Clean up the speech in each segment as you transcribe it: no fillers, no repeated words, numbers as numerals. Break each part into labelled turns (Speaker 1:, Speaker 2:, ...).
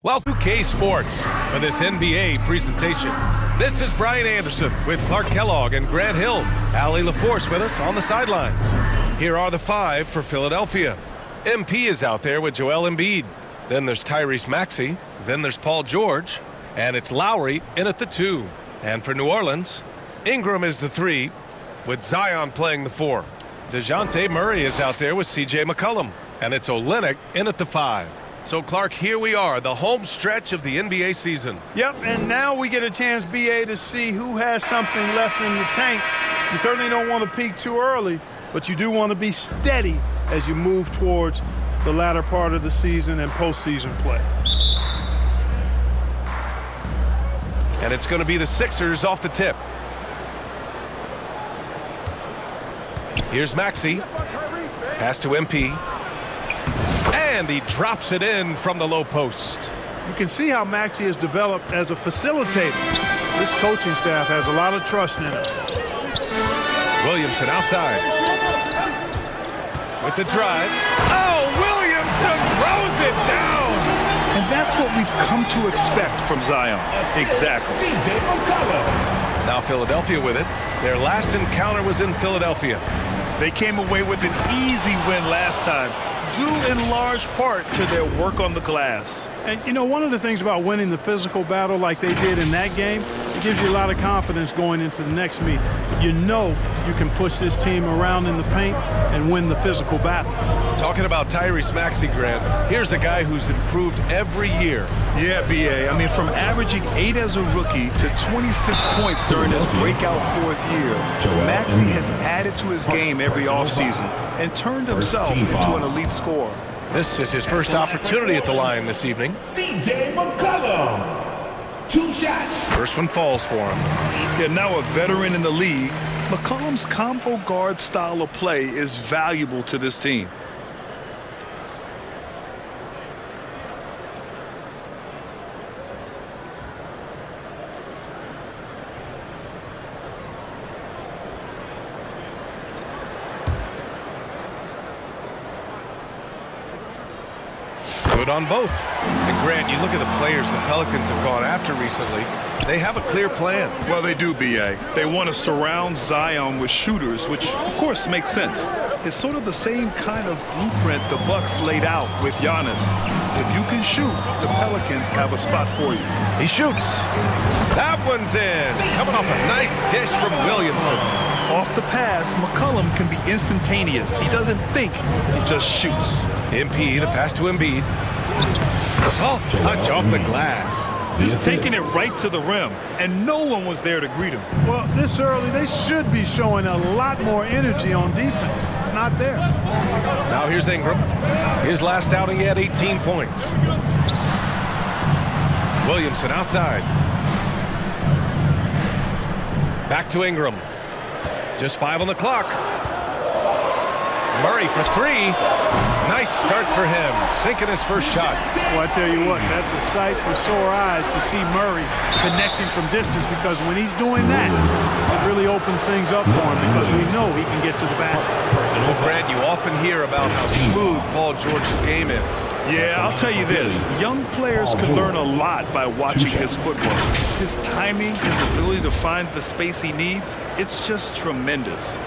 Speaker 1: Welcome to K Sports for this NBA presentation. This is Brian Anderson with Clark Kellogg and Grant Hill. Allie LaForce with us on the sidelines. Here are the five for Philadelphia. MP is out there with Joel Embiid. Then there's Tyrese Maxey. Then there's Paul George. And it's Lowry in at the 2. And for New Orleans, Ingram is the 3 with Zion playing the 4. DeJounte Murray is out there with C.J. McCollum. And it's Olynyk in at the 5. So, Clark, here we are, the home stretch of the NBA season.
Speaker 2: Yep, and now we get a chance, BA, to see who has something left in the tank. You certainly don't want to peak too early, but you do want to be steady as you move towards the latter part of the season and postseason play.
Speaker 1: And it's going to be the Sixers off the tip. Here's Maxey. Pass to MP. And he drops it in from the low post.
Speaker 2: You can see how Maxey has developed as a facilitator. This coaching staff has a lot of trust in him.
Speaker 1: Williamson outside. With the drive. Oh, Williamson throws it down.
Speaker 3: And that's what we've come to expect from Zion. Exactly.
Speaker 1: Now Philadelphia with it. Their last encounter was in Philadelphia.
Speaker 3: They came away with an easy win last time, due in large part to their work on the glass.
Speaker 2: And, you know, one of the things about winning the physical battle like they did in that game, it gives you a lot of confidence going into the next meet. You know you can push this team around in the paint and win the physical battle.
Speaker 1: Talking about Tyrese Maxey, Grant, here's a guy who's improved every year.
Speaker 3: Yeah, B.A. I mean, from averaging 8 as a rookie to 26 points during his breakout 4th year, Maxey has added to his game every offseason and turned himself into an elite scorer.
Speaker 1: This is his first opportunity at the line this evening.
Speaker 4: C.J. McCollum. 2 shots.
Speaker 1: First one falls for him.
Speaker 3: Yeah, now a veteran in the league, McCollum's combo guard style of play is valuable to this team.
Speaker 1: Good on both. And Grant, you look at the players the Pelicans have gone after recently, they have a clear plan.
Speaker 3: Well, they do, B.A. They want to surround Zion with shooters, which, of course, makes sense. It's sort of the same kind of blueprint the Bucks laid out with Giannis. If you can shoot, the Pelicans have a spot for you.
Speaker 1: He shoots. That one's in. Coming off a nice dish from Williamson.
Speaker 3: Off the pass, McCollum can be instantaneous. He doesn't think, he just shoots.
Speaker 1: MP, the pass to Embiid. Soft touch off the glass.
Speaker 3: Just taking it right to the rim, and no one was there to greet him.
Speaker 2: Well, this early, they should be showing a lot more energy on defense. It's not there.
Speaker 1: Now here's Ingram. His last outing, he had 18 points. Williamson outside. Back to Ingram. Just 5 on the clock. Murray for 3. Nice start for him, sinking his first shot.
Speaker 2: Well, I tell you what, that's a sight for sore eyes to see Murray connecting from distance, because when he's doing that, it really opens things up for him, because we know he can get to the basket.
Speaker 1: Well, Grant, you often hear about how smooth Paul George's game is.
Speaker 3: Yeah, I'll tell you this. Young players can learn a lot by watching his footwork. His timing, his ability to find the space he needs, it's just tremendous.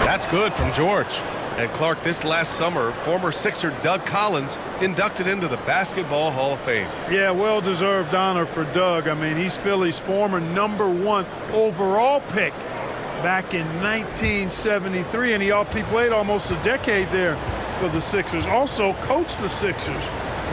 Speaker 1: That's good from George. And Clark, this last summer, former Sixer Doug Collins inducted into the Basketball Hall of Fame.
Speaker 2: Yeah, well-deserved honor for Doug. I mean, he's Philly's former #1 overall pick back in 1973, and he played almost a decade there for the Sixers. Also coached the Sixers,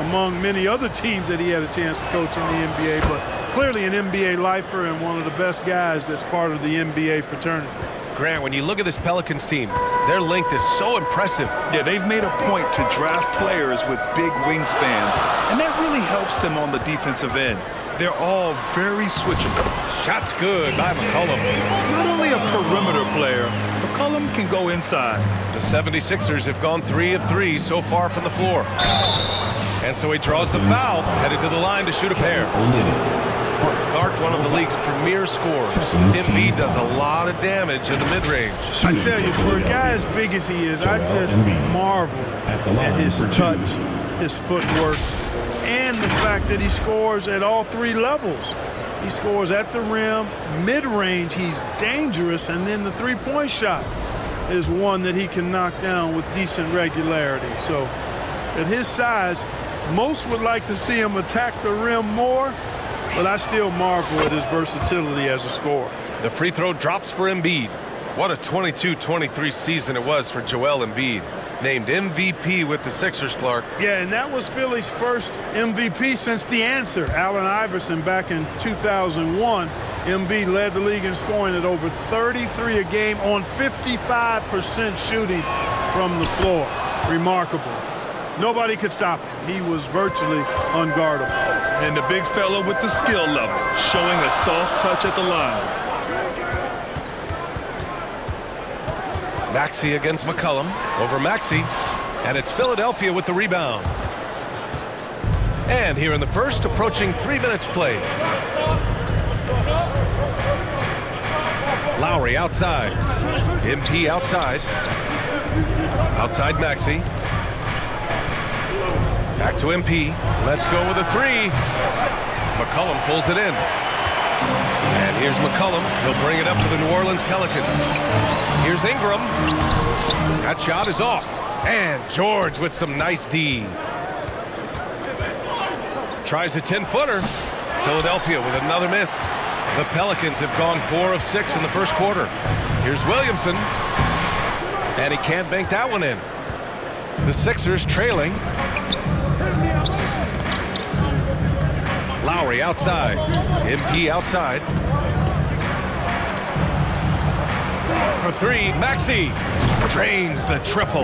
Speaker 2: among many other teams that he had a chance to coach in the NBA, but clearly an NBA lifer and one of the best guys that's part of the NBA fraternity.
Speaker 1: Grant, when you look at this Pelicans team, their length is so impressive.
Speaker 3: Yeah, they've made a point to draft players with big wingspans, and that really helps them on the defensive end. They're all very switchable.
Speaker 1: Shot's good by McCollum.
Speaker 3: Not only a perimeter player, McCollum can go inside.
Speaker 1: The 76ers have gone 3 of 3 so far from the floor. And so he draws the foul, headed to the line to shoot a pair. Clark, one of the league's premier scorers. Embiid does a lot of damage in the mid-range.
Speaker 2: I tell you, for a guy as big as he is, I just marvel at his touch, his footwork, and the fact that he scores at all three levels. He scores at the rim, mid-range, he's dangerous, and then the three-point shot is one that he can knock down with decent regularity. So at his size, most would like to see him attack the rim more, but I still marvel at his versatility as a scorer.
Speaker 1: The free throw drops for Embiid. What a 22-23 season it was for Joel Embiid. Named MVP with the Sixers, Clark.
Speaker 2: Yeah, and that was Philly's first MVP since the answer, Allen Iverson, back in 2001. Embiid led the league in scoring at over 33 a game on 55% shooting from the floor. Remarkable. Nobody could stop him. He was virtually unguardable.
Speaker 3: And the big fella with the skill level, showing a soft touch at the line.
Speaker 1: Maxey against McCollum. Over Maxey. And it's Philadelphia with the rebound. And here in the first, approaching 3 minutes played. Lowry outside. MP outside. Outside Maxey. Back to MP. Let's go with a three. McCollum pulls it in. And here's McCollum. He'll bring it up for the New Orleans Pelicans. Here's Ingram. That shot is off. And George with some nice D. Tries a 10-footer. Philadelphia with another miss. The Pelicans have gone 4 of 6 in the first quarter. Here's Williamson. And he can't bank that one in. The Sixers trailing. Lowry outside. MP outside. For three, Maxey drains the triple.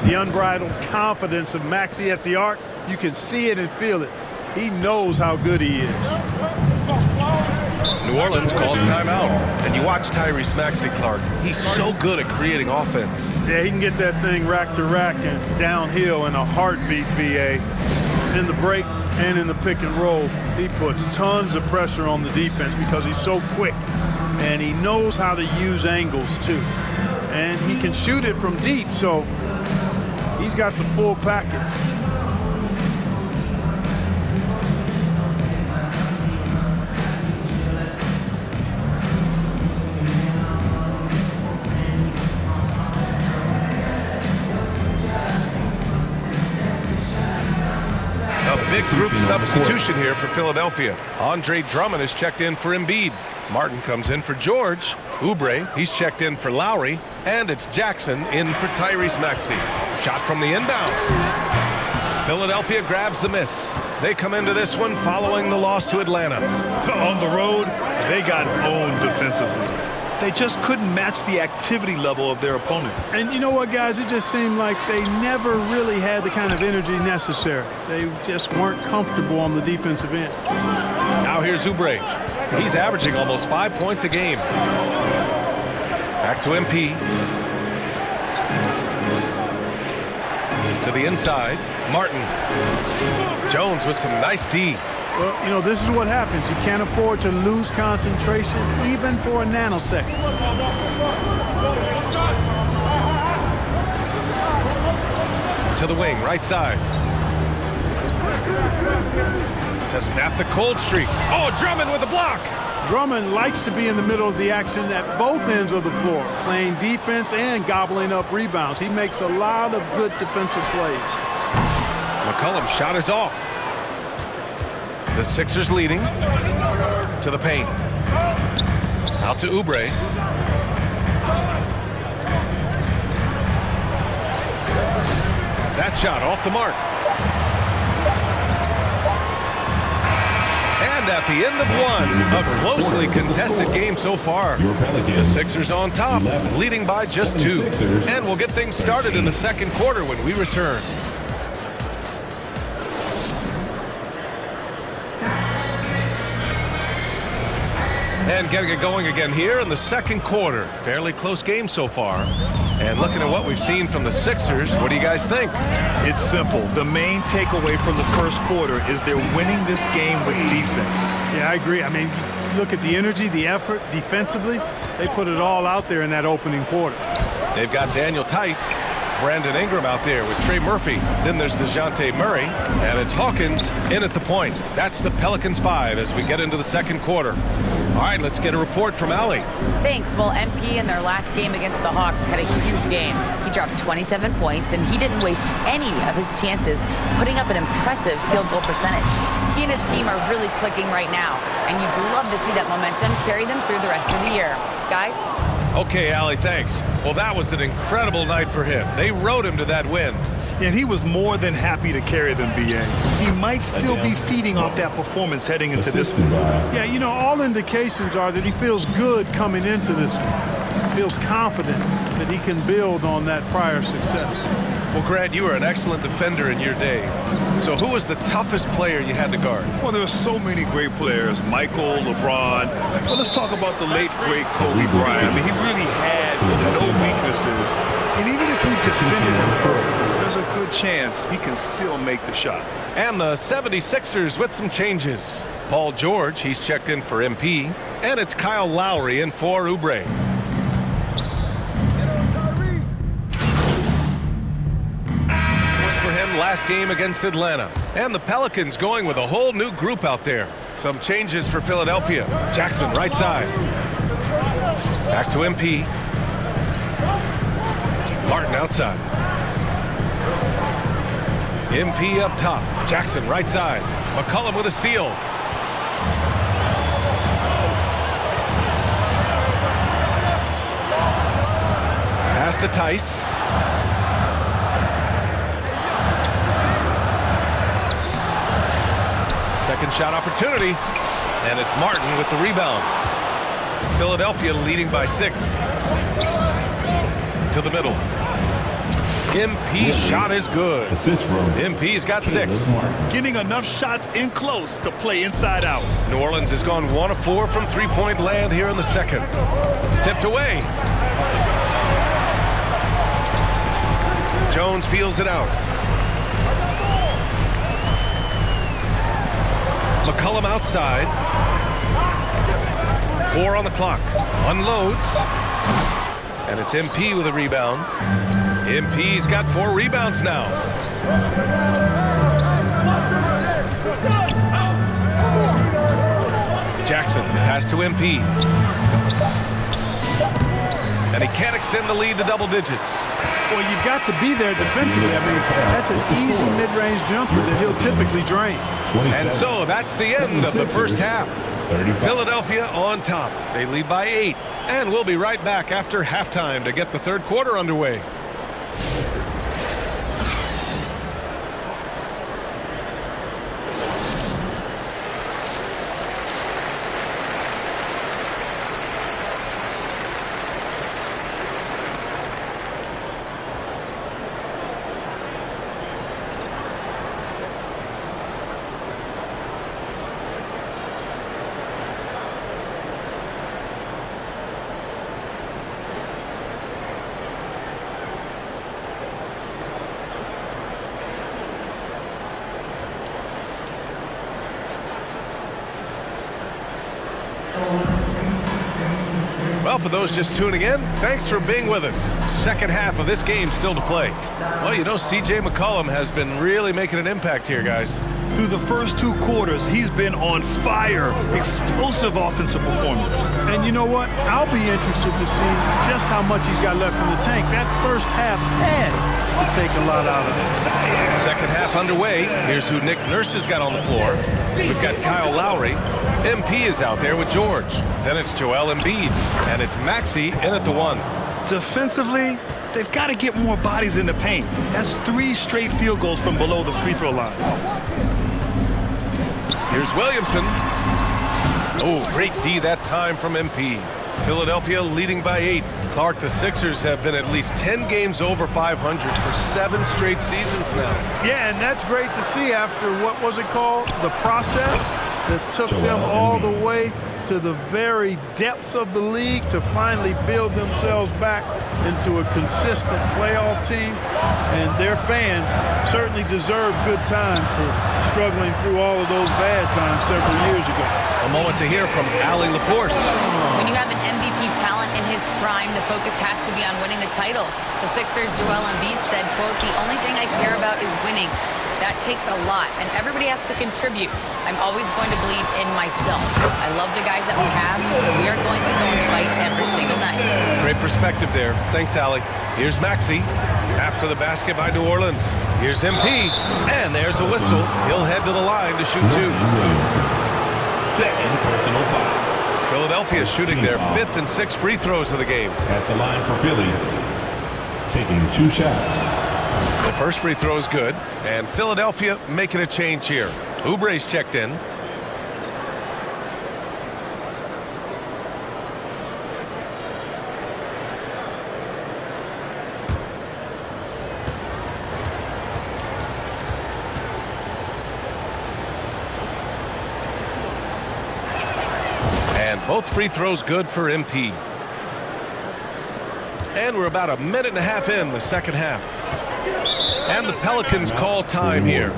Speaker 2: The unbridled confidence of Maxey at the arc, you can see it and feel it. He knows how good he is.
Speaker 1: New Orleans calls timeout. And you watch Tyrese Maxey, Clark. He's so good at creating offense.
Speaker 2: Yeah, he can get that thing rack to rack and downhill in a heartbeat, BA. In the break and in the pick and roll, he puts tons of pressure on the defense because he's so quick. And he knows how to use angles, too. And he can shoot it from deep, so he's got the full package.
Speaker 1: Big group substitution here for Philadelphia. Andre Drummond is checked in for Embiid. Martin comes in for George. Oubre, he's checked in for Lowry. And it's Jackson in for Tyrese Maxey. Shot from the inbound. Philadelphia grabs the miss. They come into this one following the loss to Atlanta.
Speaker 3: On the road, they got owned defensively. They just couldn't match the activity level of their opponent.
Speaker 2: And you know what, guys? It just seemed like they never really had the kind of energy necessary. They just weren't comfortable on the defensive end.
Speaker 1: Now here's Oubre. He's averaging almost 5 points a game. Back to MP. To the inside. Martin. Jones with some nice D.
Speaker 2: Well, you know, this is what happens. You can't afford to lose concentration even for a nanosecond.
Speaker 1: To the wing, right side. To snap the cold streak. Oh, Drummond with a block.
Speaker 2: Drummond likes to be in the middle of the action at both ends of the floor, playing defense and gobbling up rebounds. He makes a lot of good defensive plays.
Speaker 1: McCollum's shot is off. The Sixers leading. To the paint. Out to Oubre. That shot off the mark. And at the end of one, a closely contested game so far. The Sixers on top, leading by just 2. And we'll get things started in the second quarter when we return. And getting it going again here in the second quarter. Fairly close game so far. And looking at what we've seen from the Sixers, what do you guys think?
Speaker 3: It's simple. The main takeaway from the first quarter is they're winning this game with defense.
Speaker 2: Yeah, I agree. I mean, look at the energy, the effort defensively. They put it all out there in that opening quarter.
Speaker 1: They've got Daniel Tice, Brandon Ingram out there with Trey Murphy. Then there's DeJounte Murray, and it's Hawkins in at the point. That's the Pelicans 5 as we get into the second quarter. All right, let's get a report from Allie.
Speaker 5: Thanks. Well, MP in their last game against the Hawks had a huge game. He dropped 27 points, and he didn't waste any of his chances, putting up an impressive field goal percentage. He and his team are really clicking right now, and you'd love to see that momentum carry them through the rest of the year. Guys?
Speaker 1: Okay, Allie, thanks. Well, that was an incredible night for him. They rode him to that win.
Speaker 3: And he was more than happy to carry them, B.A. He might still be feeding off that performance heading into this one.
Speaker 2: Yeah, you know, all indications are that he feels good coming into this one. Feels confident that he can build on that prior success.
Speaker 1: Well, Grant, you were an excellent defender in your day. So who was the toughest player you had to guard?
Speaker 3: Well, there are so many great players. Michael, LeBron. Well, let's talk about the late, great Kobe Bryant. I mean, he really had no weaknesses. And even if you defended him perfectly, there's a good chance he can still make the shot.
Speaker 1: And the 76ers with some changes. Paul George, he's checked in for MP. And it's Kyle Lowry in for Oubre. Last game against Atlanta. And the Pelicans going with a whole new group out there. Some changes for Philadelphia. Jackson right side. Back to MP. Martin outside. MP up top. Jackson right side. McCollum with a steal. Pass to Tice. Second shot opportunity, and it's Martin with the rebound. Philadelphia leading by 6. To the middle. MP's shot is good. MP's got 6.
Speaker 3: Getting enough shots in close to play inside out.
Speaker 1: New Orleans has gone 1 of 4 from three-point land here in the second. Tipped away. Jones feels it out. McCollum outside. 4 on the clock. Unloads. And it's MP with a rebound. MP's got 4 rebounds now. Jackson pass to MP. And he can't extend the lead to double digits.
Speaker 2: Well, you've got to be there defensively. I mean, that's an easy mid-range jumper that he'll typically drain.
Speaker 1: And so that's the end of the first half. Philadelphia on top. They lead by 8. And we'll be right back after halftime to get the third quarter underway. Well, for those just tuning in, thanks for being with us. Second half of this game still to play. Well, you know, C.J. McCollum has been really making an impact here, guys.
Speaker 3: Through the first 2 quarters, he's been on fire. Explosive offensive performance.
Speaker 2: And you know what? I'll be interested to see just how much he's got left in the tank. That first half had to take a lot out of it.
Speaker 1: Second half underway. Here's who Nick Nurse has got on the floor. We've got Kyle Lowry. MP is out there with George. Then it's Joel Embiid. And it's Maxey in at the 1.
Speaker 3: Defensively, they've got to get more bodies in the paint. That's 3 straight field goals from below the free throw line.
Speaker 1: Here's Williamson. Oh, great D that time from MP. Philadelphia leading by 8. Clark, the Sixers have been at least 10 games over 500 for 7 straight seasons now.
Speaker 2: Yeah, and that's great to see after, what was it called? The process that took them all the way to the very depths of the league to finally build themselves back into a consistent playoff team. And their fans certainly deserve good time for struggling through all of those bad times several years ago.
Speaker 1: A moment to hear from Allie LaForce.
Speaker 5: When you have an MVP talent in his prime, the focus has to be on winning the title. The Sixers' Joel Embiid said, quote, "The only thing I care about is winning." That takes a lot, and everybody has to contribute. I'm always going to believe in myself. I love the guys that we have. We are going to go and fight every single night.
Speaker 1: Great perspective there. Thanks, Allie. Here's Maxey. After the basket by New Orleans. Here's MP, and there's a whistle. He'll head to the line to shoot two.
Speaker 4: Second personal foul.
Speaker 1: Philadelphia shooting their 5th and 6th free throws of the game.
Speaker 4: At the line for Philly, taking 2 shots.
Speaker 1: The first free throw is good, and Philadelphia making a change here. Oubre's checked in. And both free throws good for MP. And we're about a minute and a half in the second half. And the Pelicans call time here.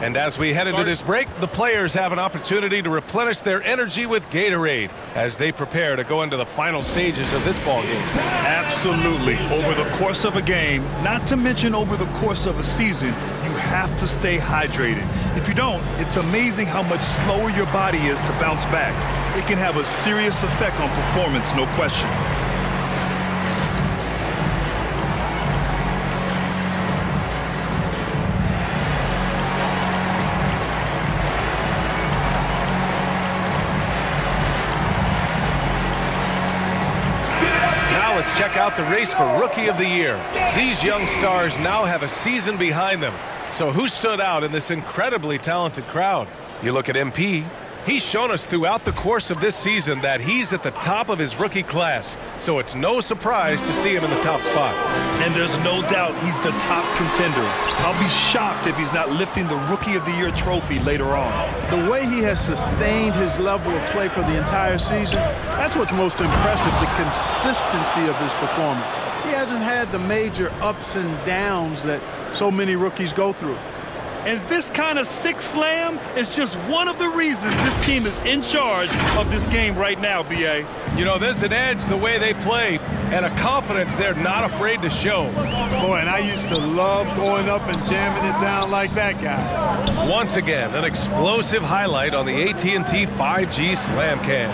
Speaker 1: And as we head into this break, the players have an opportunity to replenish their energy with Gatorade as they prepare to go into the final stages of this ball game.
Speaker 3: Absolutely. Over the course of a game, not to mention over the course of a season, you have to stay hydrated. If you don't, it's amazing how much slower your body is to bounce back. It can have a serious effect on performance, no question.
Speaker 1: Let's check out the race for Rookie of the Year. These young stars now have a season behind them. So who stood out in this incredibly talented crowd? You look at MP. He's shown us throughout the course of this season that he's at the top of his rookie class. So it's no surprise to see him in the top spot.
Speaker 3: And there's no doubt he's the top contender. I'll be shocked if he's not lifting the Rookie of the Year trophy later on.
Speaker 2: The way he has sustained his level of play for the entire season, that's what's most impressive, the consistency of his performance. He hasn't had the major ups and downs that so many rookies go through.
Speaker 3: And this kind of six slam is just one of the reasons this team is in charge of this game right now, B.A.
Speaker 1: You know, there's an edge the way they play and a confidence they're not afraid to show.
Speaker 2: Boy, and I used to love going up and jamming it down like that guy.
Speaker 1: Once again, an explosive highlight on the AT&T 5G Slam Cam.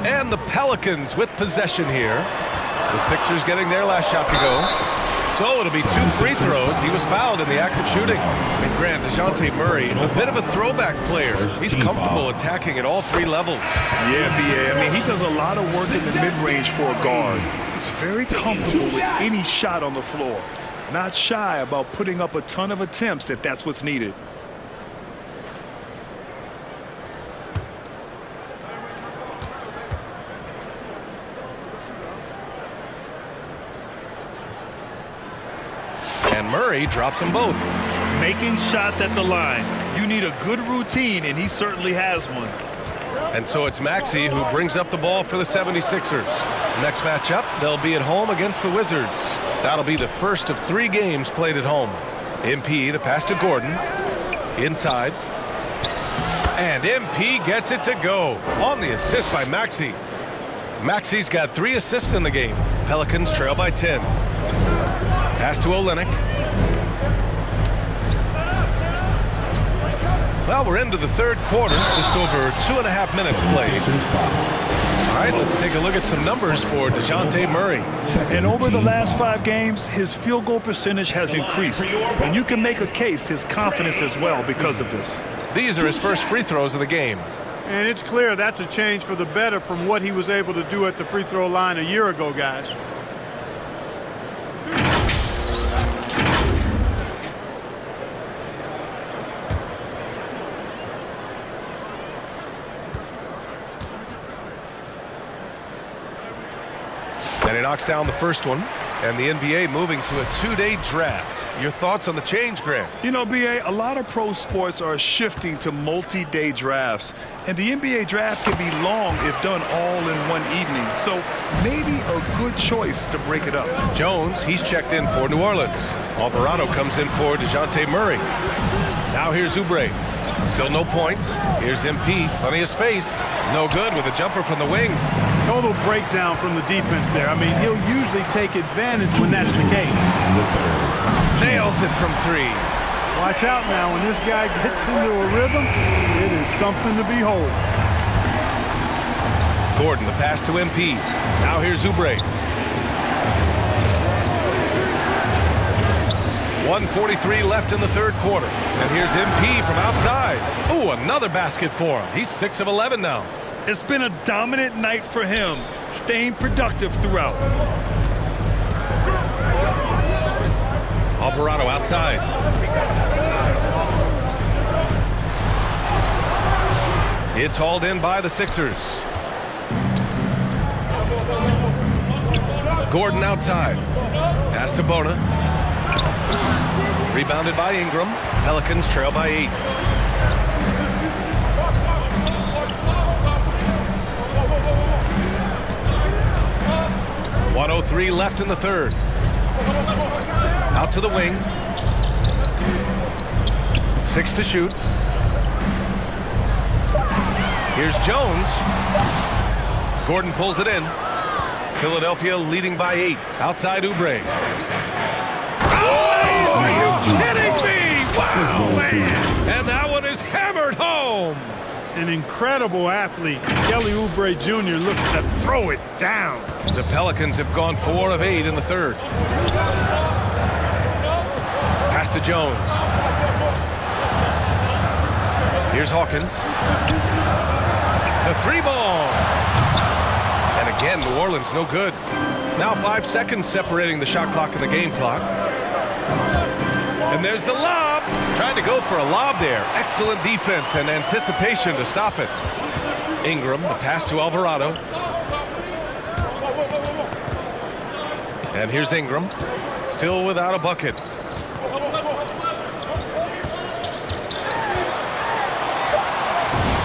Speaker 1: And the Pelicans with possession here. The Sixers getting their last shot to go. So it'll be 2 free throws. He was fouled in the act of shooting. And Grant, DeJounte Murray, a bit of a throwback player. He's comfortable attacking at all 3 levels.
Speaker 3: Yeah, B.A. I mean, he does a lot of work in the mid-range for a guard. He's very comfortable with any shot on the floor. Not shy about putting up a ton of attempts if that's what's needed.
Speaker 1: And Murray drops them both.
Speaker 3: Making shots at the line. You need a good routine, and he certainly has one.
Speaker 1: And so it's Maxey who brings up the ball for the 76ers. Next matchup, they'll be at home against the Wizards. That'll be the first of 3 games played at home. MP, the pass to Gordon. Inside. And MP gets it to go on the assist by Maxey. Maxey's got 3 assists in the game. Pelicans trail by 10. Pass to Olynyk. Well, we're into the 3rd quarter, just over 2.5 minutes played. All right, let's take a look at some numbers for DeJounte Murray.
Speaker 3: And over the last 5 games, his field goal percentage has increased. And you can make a case his confidence as well because of this.
Speaker 1: These are his first free throws of the game.
Speaker 2: And it's clear that's a change for the better from what he was able to do at the free throw line a year ago, guys.
Speaker 1: And he knocks down the first one. And the NBA moving to a 2-day draft. Your thoughts on the change, Grant?
Speaker 3: You know, B.A., a lot of pro sports are shifting to multi-day drafts. And the NBA draft can be long if done all in one evening. So maybe a good choice to break it up.
Speaker 1: Jones, he's checked in for New Orleans. Alvarado comes in for DeJounte Murray. Now here's Oubre. Still no points. Here's MP. Plenty of space. No good with a jumper from the wing.
Speaker 2: Total breakdown from the defense there. I mean, he'll usually take advantage when that's the case.
Speaker 1: Nails it from 3.
Speaker 2: Watch out now. When this guy gets into a rhythm, it is something to behold.
Speaker 1: Gordon, the pass to MP. Now here's Oubre. 1:43 left in the third quarter. And here's MP from outside. Ooh, another basket for him. He's 6 of 11 now.
Speaker 3: It's been a dominant night for him, staying productive throughout.
Speaker 1: Alvarado outside. It's hauled in by the Sixers. Gordon outside. Pass to Bona. Rebounded by Ingram. Pelicans trail by 8. .103 left in the third. Out to the wing. 6 to shoot. Here's Jones. Gordon pulls it in. Philadelphia leading by 8. Outside Oubre. Oh, are you kidding me? Wow, man. And that one is hammered home.
Speaker 2: An incredible athlete. Kelly Oubre Jr. looks to throw it down.
Speaker 1: The Pelicans have gone 4 of 8 in the third. Pass to Jones. Here's Hawkins. The 3-ball. And again, New Orleans no good. Now 5 seconds separating the shot clock and the game clock. And there's the lob. Trying to go for a lob there. Excellent defense and anticipation to stop it. Ingram, the pass to Alvarado. And here's Ingram. Still without a bucket.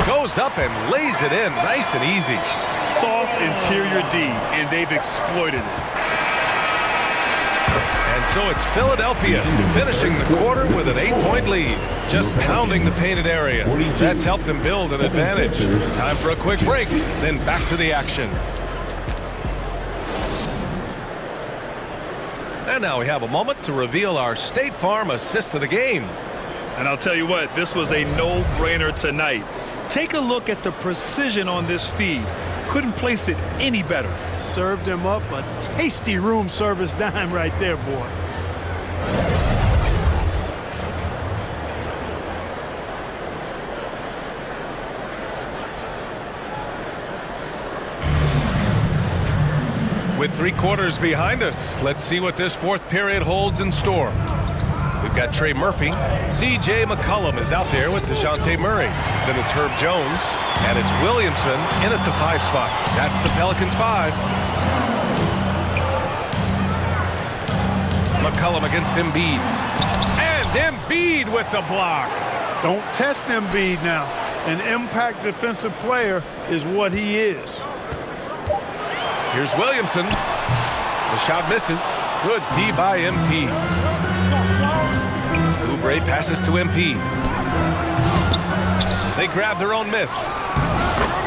Speaker 1: Goes up and lays it in. Nice and easy.
Speaker 3: Soft interior D, and they've exploited it.
Speaker 1: And so it's Philadelphia finishing the quarter with an 8-point lead. Just pounding the painted area. That's helped them build an advantage. Time for a quick break, then back to the action. And now we have a moment to reveal our State Farm assist of the game.
Speaker 3: And I'll tell you what, this was a no-brainer tonight. Take a look at the precision on this feed. Couldn't place it any better.
Speaker 2: Served him up a tasty room service dime right there, boy.
Speaker 1: With 3 quarters behind us, let's see what this fourth period holds in store. We've got Trey Murphy. C.J. McCollum is out there with DeJounte Murray. Then it's Herb Jones. And it's Williamson in at the 5 spot. That's the Pelicans 5. McCollum against Embiid. And Embiid with the block.
Speaker 2: Don't test Embiid now. An impact defensive player is what he is.
Speaker 1: Here's Williamson. The shot misses. Good D by MP. Oubre passes to MP. They grab their own miss.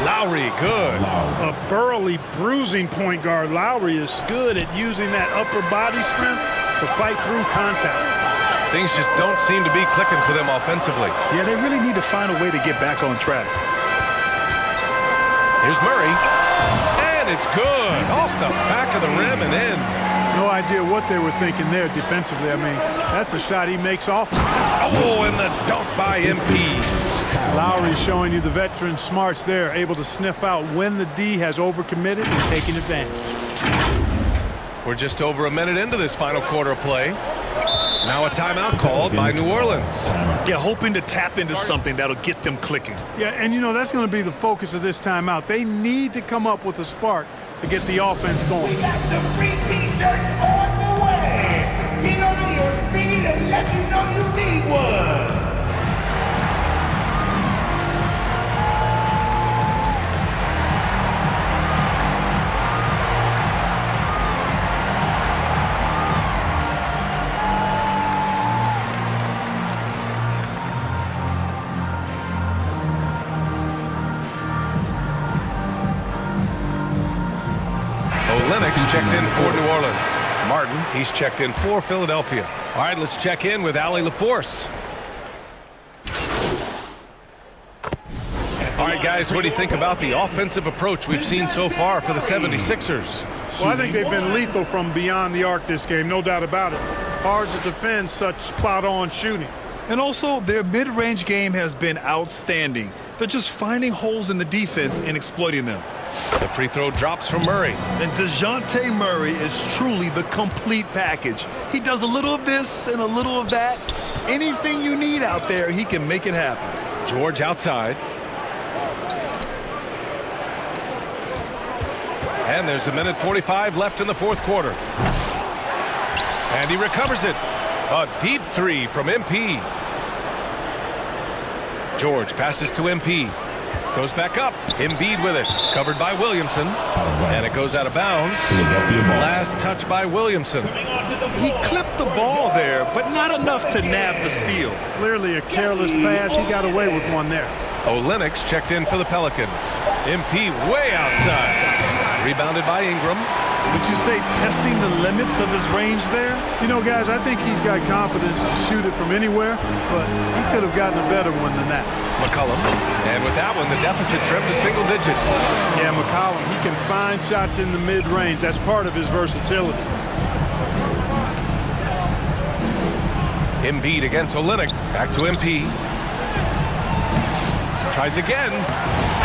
Speaker 1: Lowry, good.
Speaker 2: A burly, bruising point guard. Lowry is good at using that upper body strength to fight through contact.
Speaker 1: Things just don't seem to be clicking for them offensively.
Speaker 3: Yeah, they really need to find a way to get back on track.
Speaker 1: Here's Murray. And it's good. Off the back of the rim and in.
Speaker 2: No idea what they were thinking there defensively. I mean, that's a shot he makes off.
Speaker 1: Oh, and the dunk by MP.
Speaker 2: Lowry showing you the veteran smarts there, able to sniff out when the D has overcommitted and taking advantage.
Speaker 1: We're just over a minute into this final quarter of play. Now a timeout called by New Orleans.
Speaker 3: Yeah, hoping to tap into something that'll get them clicking.
Speaker 2: Yeah, and you know, that's going to be the focus of this timeout. They need to come up with a spark to get the offense going.
Speaker 6: We got the free t-shirts on the way. Get on your feet and let me know you need one.
Speaker 1: Lennox checked in for New Orleans. Martin, he's checked in for Philadelphia. All right, let's check in with Allie LaForce. All right, guys, what do you think about the offensive approach we've seen so far for the 76ers?
Speaker 2: Well, I think they've been lethal from beyond the arc this game, no doubt about it. Hard to defend such spot-on shooting.
Speaker 3: And also, their mid-range game has been outstanding. They're just finding holes in the defense and exploiting them.
Speaker 1: The free throw drops from Murray.
Speaker 3: And DeJounte Murray is truly the complete package. He does a little of this and a little of that. Anything you need out there, he can make it happen.
Speaker 1: George outside. And there's 1:45 left in the fourth quarter. And he recovers it. A deep three from MP. George passes to MP. Goes back up. Embiid with it. Covered by Williamson. And it goes out of bounds. Last touch by Williamson.
Speaker 3: He clipped the ball there, but not enough to nab the steal.
Speaker 2: Clearly a careless pass. He got away with one there.
Speaker 1: Lennox checked in for the Pelicans. MP way outside. Rebounded by Ingram.
Speaker 3: Would you say testing the limits of his range there?
Speaker 2: You know, guys, I think he's got confidence to shoot it from anywhere, but he could have gotten a better one than that.
Speaker 1: McCollum. And with that one, the deficit trimmed to single digits.
Speaker 2: Yeah, McCollum, he can find shots in the mid-range. That's part of his versatility.
Speaker 1: Embiid against Olynyk. Back to MP. Tries again.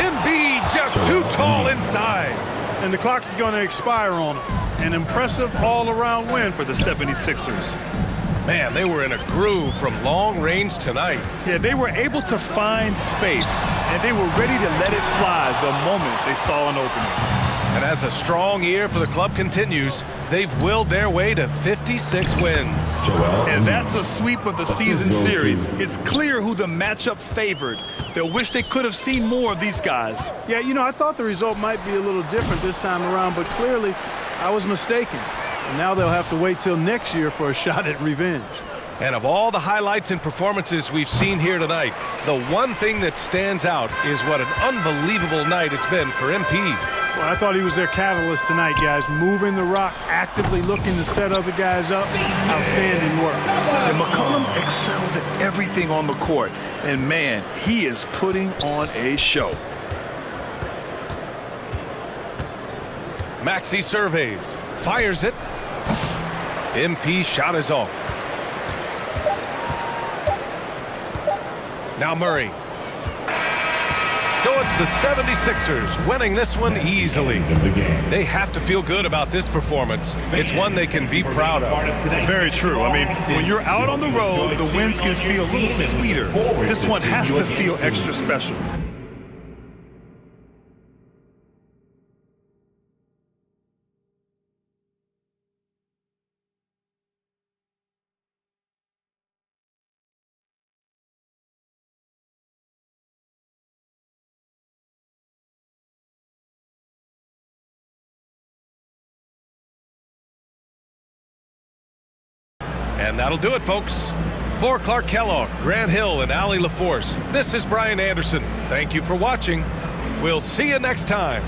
Speaker 1: Embiid just too tall inside.
Speaker 2: And the clock is going to expire on him. An impressive all-around win for the 76ers.
Speaker 1: Man, they were in a groove from long range tonight.
Speaker 3: Yeah, they were able to find space, and they were ready to let it fly the moment they saw an opening.
Speaker 1: And as a strong year for the club continues, they've willed their way to 56 wins.
Speaker 3: And that's a sweep of the season series. It's clear who the matchup favored. They'll wish they could have seen more of these guys.
Speaker 2: Yeah, you know, I thought the result might be a little different this time around, but clearly I was mistaken. And now they'll have to wait till next year for a shot at revenge.
Speaker 1: And of all the highlights and performances we've seen here tonight, the one thing that stands out is what an unbelievable night it's been for MP.
Speaker 2: Well, I thought he was their catalyst tonight, guys. Moving the rock, actively looking to set other guys up. Outstanding work.
Speaker 3: And McCollum excels at everything on the court. And, man, he is putting on a show.
Speaker 1: Maxey surveys. Fires it. MP shot is off. Now Murray. So it's the 76ers winning this one easily. They have to feel good about this performance. It's one they can be proud of.
Speaker 3: Very true. I mean, when you're out on the road, the wins can feel a little sweeter. This one has to feel extra special.
Speaker 1: And that'll do it, folks. For Clark Kellogg, Grant Hill, and Allie LaForce, this is Brian Anderson. Thank you for watching. We'll see you next time.